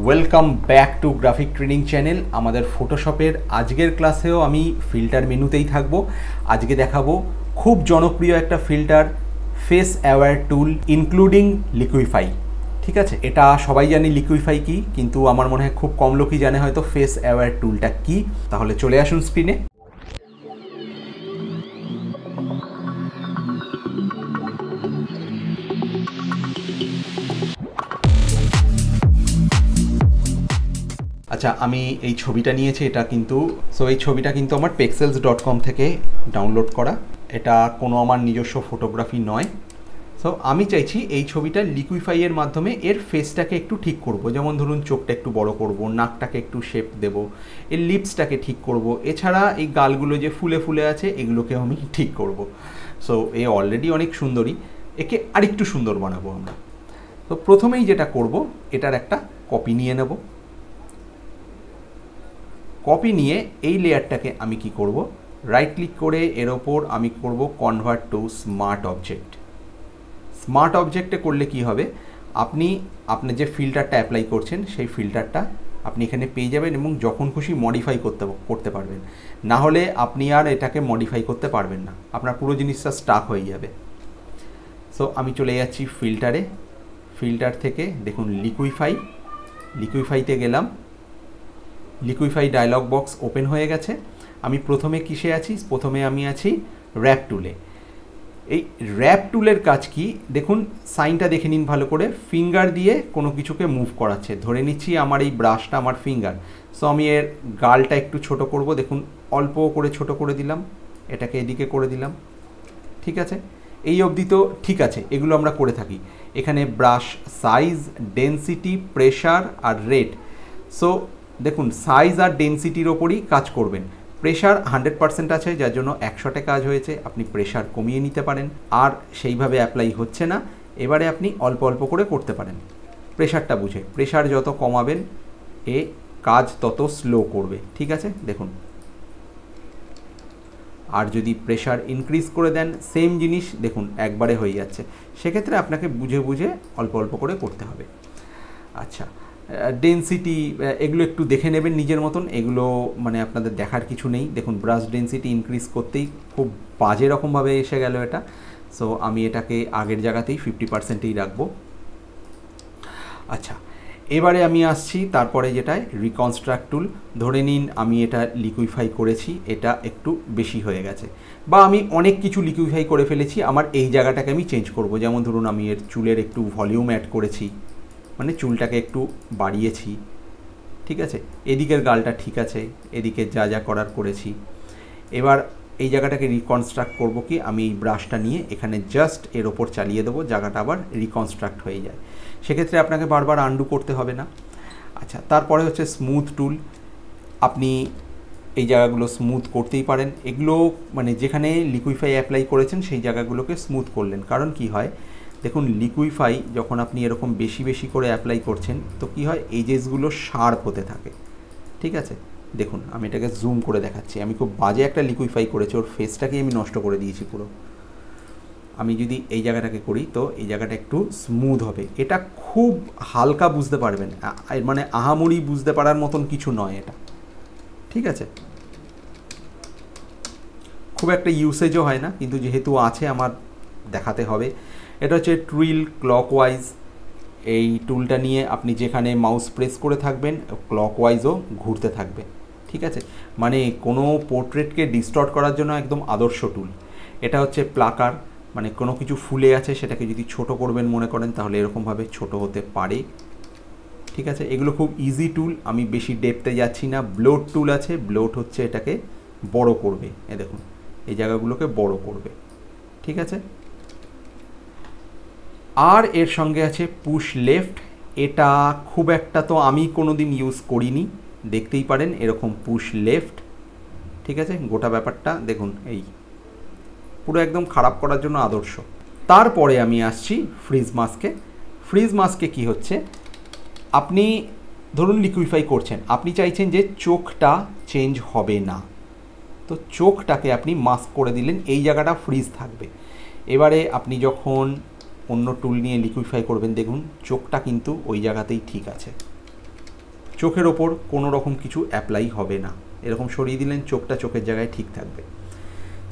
Welcome back to graphic training channel. আমাদের ফটোশপের আজকের ক্লাসেও আমি ফিল্টার মেনুতেই থাকবো। আজকে দেখাবো খুব জনপ্রিয় একটা ফিল্টার, ফেস অ্যাওয়্যার টুল ইনক্লুডিং লিকুইফাই। ঠিক আছে, এটা সবাই জানি লিকুইফাই কি, কিন্তু আমার মনে হয় খুব কম লোকই জানে হয়তো ফেস অ্যাওয়্যার টুলটা কি। তাহলে চলে আসুন স্ক্রিনে। আচ্ছা, আমি এই ছবিটা নিয়েছি, এটা কিন্তু এই ছবিটা কিন্তু আমার pexels.com থেকে ডাউনলোড করা। এটা কোনো আমার নিজস্ব ফটোগ্রাফি নয়। আমি চাইছি এই ছবিটা লিকুইফাইয়ের মাধ্যমে এর ফেসটাকে একটু ঠিক করব। যেমন ধরুন চোখটা একটু বড় করব, নাকটাকে একটু শেপ দেব, এর লিপসটাকে ঠিক করব, এছাড়া এই গালগুলো যে ফুলে ফুলে আছে এগুলোকেও আমি ঠিক করব। এ অলরেডি অনেক সুন্দরী, একে আরেকটু সুন্দর বানাবো আমরা। প্রথমেই যেটা করব, এটার একটা কপি নিয়ে নেব। কপি নিয়ে এই লেয়ারটাকে আমি কি করব, রাইট ক্লিক করে এর ওপর আমি করব convert to smart object. Smart অবজেক্টে করলে কি হবে, আপনি আপনার যে ফিল্টারটা অ্যাপ্লাই করছেন সেই ফিল্টারটা আপনি এখানে পেয়ে যাবেন এবং যখন খুশি মডিফাই করতে পারবেন। না হলে আপনি আর এটাকে মডিফাই করতে পারবেন না, আপনার পুরো জিনিসটা স্টাক হয়ে যাবে। আমি চলে যাচ্ছি ফিল্টারে। ফিল্টার থেকে দেখুন লিকুইফাইতে গেলাম। লিকুইফাই ডায়লগ বক্স ওপেন হয়ে গেছে। আমি প্রথমে কিসে আছি, প্রথমে আমি আছি র্যাপ টুলে। এই র্যাপ টুলের কাজ কি দেখুন, সাইনটা দেখে নিন ভালো করে। ফিঙ্গার দিয়ে কোনো কিছুকে মুভ করাচ্ছে। ধরে নিচ্ছি আমার এই ব্রাশটা আমার ফিঙ্গার। আমি এর গালটা একটু ছোট করব। দেখুন অল্প করে ছোট করে দিলাম, এটাকে এদিকে করে দিলাম। ঠিক আছে, এই অবধি তো ঠিক আছে, এগুলো আমরা করে থাকি। এখানে ব্রাশ সাইজ, ডেনসিটি, প্রেশার আর রেট। দেখুন সাইজ আর ডেনসিটির ওপরই কাজ করবেন। প্রেশার 100% আছে, যার জন্য 100-তে কাজ হয়েছে। আপনি প্রেশার কমিয়ে নিতে পারেন, আর সেইভাবে অ্যাপ্লাই হচ্ছে না, এবারে আপনি অল্প অল্প করে করতে পারেন প্রেশারটা বুঝে। প্রেশার যত কমাবেন এ কাজ তত স্লো করবে। ঠিক আছে, দেখুন। আর যদি প্রেশার ইনক্রিজ করে দেন সেম জিনিস দেখুন একবারে হয়ে যাচ্ছে। সেক্ষেত্রে আপনাকে বুঝে বুঝে অল্প অল্প করে করতে হবে। আচ্ছা, ডেনসিটি এগুলো একটু দেখে নেবেন নিজের মতন, এগুলো মানে আপনাদের দেখার কিছু নেই। দেখুন ব্রাশ ডেনসিটি ইনক্রিজ করতেই খুব বাজে রকমভাবে এসে গেল এটা। আমি এটাকে আগের জায়গাতেই 50%-এই রাখবো। আচ্ছা, এবারে আমি আসছি তারপরে যেটায় রিকনস্ট্রাক্ট টুল। ধরে নিন আমি এটা লিকুইফাই করেছি, এটা একটু বেশি হয়ে গেছে, বা আমি অনেক কিছু লিকুইফাই করে ফেলেছি, আমার এই জায়গাটাকে আমি চেঞ্জ করব। যেমন ধরুন আমি এর চুলের একটু ভলিউম অ্যাড করেছি, মানে চুলটাকে একটু বাড়িয়েছি। ঠিক আছে, এদিকের গালটা ঠিক আছে, এদিকে যা যা করার করেছি। এবার এই জায়গাটাকে রিকনস্ট্রাক্ট করব কি, আমি এই ব্রাশটা নিয়ে এখানে জাস্ট এর ওপর চালিয়ে দেবো, জায়গাটা আবার রিকনস্ট্রাক্ট হয়ে যায়। সেক্ষেত্রে আপনাকে বারবার আন্ডু করতে হবে না। আচ্ছা, তারপরে হচ্ছে স্মুথ টুল। আপনি এই জায়গাগুলো স্মুথ করতেই পারেন। এগুলো মানে যেখানে লিকুইফাই অ্যাপ্লাই করেছেন সেই জায়গাগুলোকে স্মুথ করলেন। কারণ কি হয় দেখুন, লিকুইফাই যখন আপনি এরকম বেশি বেশি করে অ্যাপ্লাই করছেন তো কি হয়, এজেসগুলো শার্প হতে থাকে। ঠিক আছে, দেখুন আমি এটাকে জুম করে দেখাচ্ছি। আমি খুব বাজে একটা লিকুইফাই করেছি, ওর ফেসটাকেই আমি নষ্ট করে দিয়েছি পুরো। আমি যদি এই জায়গাটাকে করি তো এই জায়গাটা একটু স্মুথ হবে। এটা খুব হালকা বুঝতে পারবেন, মানে আহামরি বুঝতে পারার মতন কিছু নয় এটা। ঠিক আছে, খুব একটা ইউসেজও হয় না, কিন্তু যেহেতু আছে আমার দেখাতে হবে। এটা হচ্ছে টুইল ক্লকওয়াইজ। এই টুলটা নিয়ে আপনি যেখানে মাউস প্রেস করে থাকবেন ক্লকওয়াইজও ঘুরতে থাকবে। ঠিক আছে, মানে কোনো পোর্ট্রেটকে ডিস্টর্ট করার জন্য একদম আদর্শ টুল। এটা হচ্ছে প্লাকার, মানে কোনো কিছু ফুলে আছে সেটাকে যদি ছোট করবেন মনে করেন তাহলে এরকমভাবে ছোট হতে পারে। ঠিক আছে, এগুলো খুব ইজি টুল, আমি বেশি ডেপথে যাচ্ছি না। ব্লোট টুল আছে, ব্লোট হচ্ছে এটাকে বড় করবে। দেখুন এই জায়গাগুলোকে বড় করবে। ঠিক আছে, আর এর সঙ্গে আছে পুশ লেফট। এটা খুব একটা তো আমি কোনো দিন ইউজ করিনি, দেখতেই পারেন এরকম পুশ লেফট। ঠিক আছে, গোটা ব্যাপারটা দেখুন, এই পুরো একদম খারাপ করার জন্য আদর্শ। তারপরে আমি আসছি ফ্রিজ মাস্কে। ফ্রিজ মাস্কে কি হচ্ছে, আপনি ধরুন লিকুইফাই করছেন, আপনি চাইছেন যে চোখটা চেঞ্জ হবে না, তো চোখটাকে আপনি মাস্ক করে দিলেন, এই জায়গাটা ফ্রিজ থাকবে। এবারে আপনি যখন অন্য টুল নিয়ে লিকুইফাই করবেন দেখুন চোখটা কিন্তু ওই জায়গাতেই ঠিক আছে। চোখের ওপর কোনো রকম কিছু অ্যাপ্লাই হবে না। এরকম সরিয়ে দিলেন, চোখটা চোখের জায়গায় ঠিক থাকবে।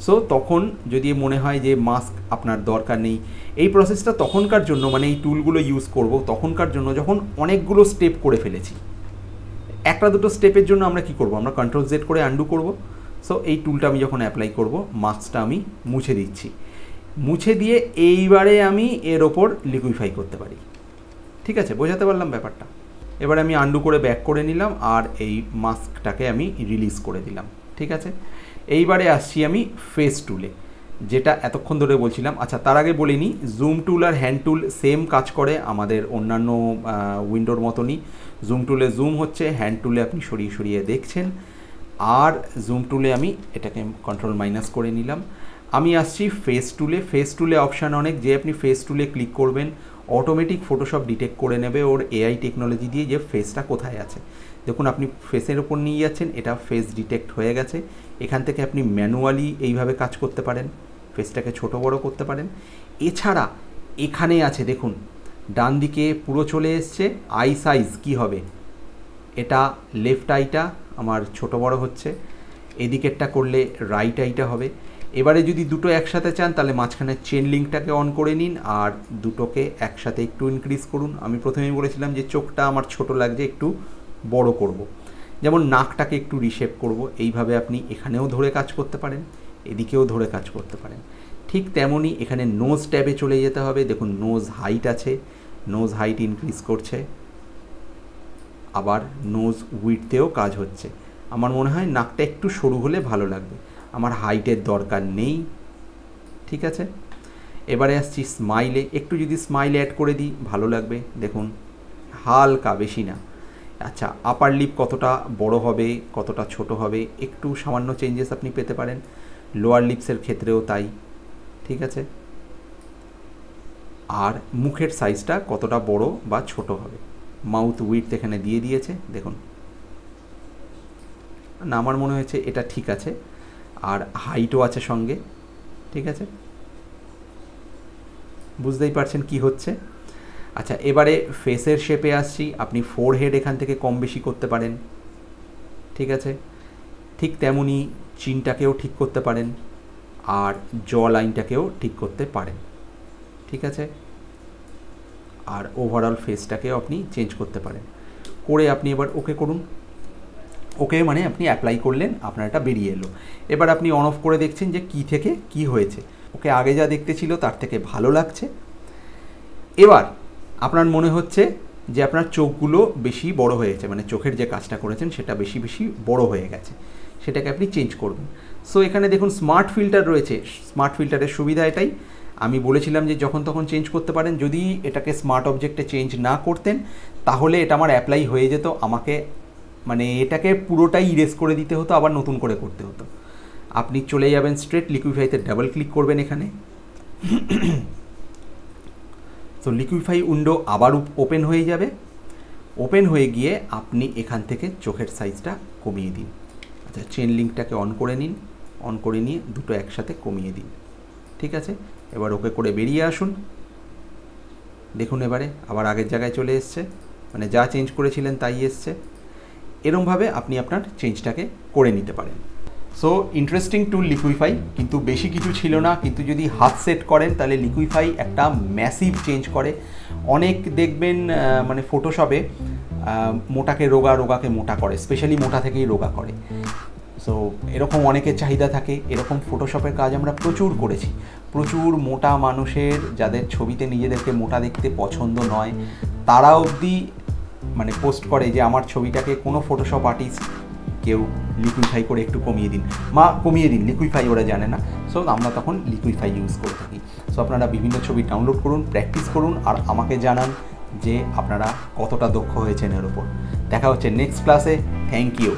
সো তখন যদি মনে হয় যে মাস্ক আপনার দরকার নেই, এই প্রসেসটা তখনকার জন্য, মানে এই টুলগুলো ইউজ করব তখনকার জন্য যখন অনেকগুলো স্টেপ করে ফেলেছি। একটা দুটো স্টেপের জন্য আমরা কি করব, আমরা কন্ট্রোল জেড করে আন্ডু করব। সো এই টুলটা আমি যখন অ্যাপ্লাই করব, মাস্কটা আমি মুছে দিচ্ছি। মুছে দিয়ে এইবারে আমি এর ওপর লিকুইফাই করতে পারি। ঠিক আছে, বোঝাতে পারলাম ব্যাপারটা? এবারে আমি আন্ডু করে ব্যাক করে নিলাম আর এই মাস্কটাকে আমি রিলিজ করে দিলাম। ঠিক আছে, এইবারে আসছি আমি ফেস টুলে, যেটা এতক্ষণ ধরে বলছিলাম। আচ্ছা, তার আগে বলে নিই, জুম টুল আর হ্যান্ড টুল সেম কাজ করে আমাদের অন্যান্য উইন্ডোর মতনই। জুম টুলে জুম হচ্ছে, হ্যান্ড টুলে আপনি সরিয়ে সরিয়ে দেখছেন, আর জুম টুলে আমি এটাকে কন্ট্রোল মাইনাস করে নিলাম। আমি আসছি ফেস টুলে। ফেস টুলে অপশান অনেক, যে আপনি ফেস টুলে ক্লিক করবেন অটোমেটিক ফটোশপ ডিটেক্ট করে নেবে ওর এআই টেকনোলজি দিয়ে যে ফেসটা কোথায় আছে। দেখুন আপনি ফেসের ওপর নিয়ে যাচ্ছেন, এটা ফেস ডিটেক্ট হয়ে গেছে। এখান থেকে আপনি ম্যানুয়ালি এইভাবে কাজ করতে পারেন, ফেসটাকে ছোট বড় করতে পারেন। এছাড়া এখানে আছে দেখুন, ডান দিকে পুরো চলে এসছে। আই সাইজ কি হবে, এটা লেফট আইটা আমার ছোট বড় হচ্ছে, এদিকেরটা করলে রাইট আইটা হবে। এবারে যদি দুটো একসাথে চান তাহলে মাঝখানে চেন লিঙ্কটাকে অন করে নিন আর দুটোকে একসাথে একটু ইনক্রিজ করুন। আমি প্রথমেই বলেছিলাম যে চোখটা আমার ছোট লাগছে, একটু বড় করব। যেমন নাকটাকে একটু রিশেপ করব, এইভাবে আপনি এখানেও ধরে কাজ করতে পারেন, এদিকেও ধরে কাজ করতে পারেন। ঠিক তেমনই এখানে নোজ ট্যাবে চলে যেতে হবে। দেখুন নোজ হাইট আছে, নোজ হাইট ইনক্রিজ করছে, আবার নোজ উইডথেও কাজ হচ্ছে। আমার মনে হয় নাকটা একটু সরু হলে ভালো লাগবে, আমার হাইটের দরকার নেই। ঠিক আছে, এবারে আসছি স্মাইলে। একটু যদি স্মাইল অ্যাড করে দিই ভালো লাগবে, দেখুন হালকা, বেশি না। আচ্ছা, আপার লিপ কতটা বড় হবে কতটা ছোট হবে একটু সামান্য চেঞ্জেস আপনি পেতে পারেন, লোয়ার লিপসের ক্ষেত্রেও তাই। ঠিক আছে, আর মুখের সাইজটা কতটা বড় বা ছোট হবে, মাউথ উইডথ এখানে দিয়ে দিয়েছে দেখুন। না, আমার মনে হয়েছে এটা ঠিক আছে, আর হাইটও আছে সঙ্গে। ঠিক আছে, বুঝতেই পারছেন কি হচ্ছে। আচ্ছা, এবারে ফেসের শেপে আসছি। আপনি ফোরহেড এখান থেকে কম বেশি করতে পারেন। ঠিক আছে, ঠিক তেমনই চিনটাকেও ঠিক করতে পারেন আর জ লাইনটাকেও ঠিক করতে পারেন। ঠিক আছে, আর ওভারঅল ফেসটাকেও আপনি চেঞ্জ করতে পারেন। করে আপনি এবার ওকে করুন। ওকে মানে আপনি অ্যাপ্লাই করলেন, আপনার এটা বেরিয়ে এলো। এবার আপনি অন অফ করে দেখছেন যে কি থেকে কি হয়েছে। ওকে আগে যা দেখতে ছিল তার থেকে ভালো লাগছে। এবার আপনার মনে হচ্ছে যে আপনার চোখগুলো বেশি বড় হয়েছে, মানে চোখের যে কাজটা করেছেন সেটা বেশি বেশি বড় হয়ে গেছে, সেটাকে আপনি চেঞ্জ করবেন। সো এখানে দেখুন স্মার্ট ফিল্টার রয়েছে। স্মার্ট ফিল্টারের সুবিধা এটাই, আমি বলেছিলাম যে যখন তখন চেঞ্জ করতে পারেন। যদি এটাকে স্মার্ট অবজেক্টে চেঞ্জ না করতেন তাহলে এটা আমার অ্যাপ্লাই হয়ে যেত, আমাকে মানে এটাকে পুরোটাই ইরেজ করে দিতে হতো, আবার নতুন করে করতে হতো। আপনি চলে যাবেন স্ট্রেট লিকুইফাইতে, ডাবল ক্লিক করবেন এখানে। তো লিকুইফাই উইন্ডো আবার ওপেন হয়ে যাবে। ওপেন হয়ে গিয়ে আপনি এখান থেকে চোখের সাইজটা কমিয়ে দিন। আচ্ছা, চেন লিঙ্কটাকে অন করে নিন, অন করে নিয়ে দুটো একসাথে কমিয়ে দিন। ঠিক আছে, এবার ওকে করে বেরিয়ে আসুন। দেখুন এবারে আবার আগের জায়গায় চলে এসছে, মানে যা চেঞ্জ করেছিলেন তাই এসছে। এরমভাবে আপনি আপনার চেঞ্জটাকে করে নিতে পারেন। সো ইন্টারেস্টিং টুল লিকুইফাই, কিন্তু বেশি কিছু ছিল না, কিন্তু যদি হাত সেট করেন তাহলে লিকুইফাই একটা ম্যাসিভ চেঞ্জ করে। অনেক দেখবেন মানে ফটোশপে মোটাকে রোগা, রোগাকে মোটা করে, স্পেশালি মোটা থেকেই রোগা করে। সো এরকম অনেকের চাহিদা থাকে, এরকম ফটোশপের কাজ আমরা প্রচুর করেছি। প্রচুর মোটা মানুষের, যাদের ছবিতে নিজেদেরকে মোটা দেখতে পছন্দ নয়, তারা অবধি মানে পোস্ট করে যে আমার ছবিটাকে কোনো ফটোশপ আর্টিস্ট কেউ লিকুইফাই করে একটু কমিয়ে দিন, কমিয়ে দিন। লিকুইফাই ওরা জানে না, সো আমরা তখন লিকুইফাই ইউজ করে থাকি। সো আপনারা বিভিন্ন ছবি ডাউনলোড করুন, প্র্যাকটিস করুন, আর আমাকে জানান যে আপনারা কতটা দক্ষ হয়েছেন এর উপর। দেখা হচ্ছে নেক্সট ক্লাসে। Thank you.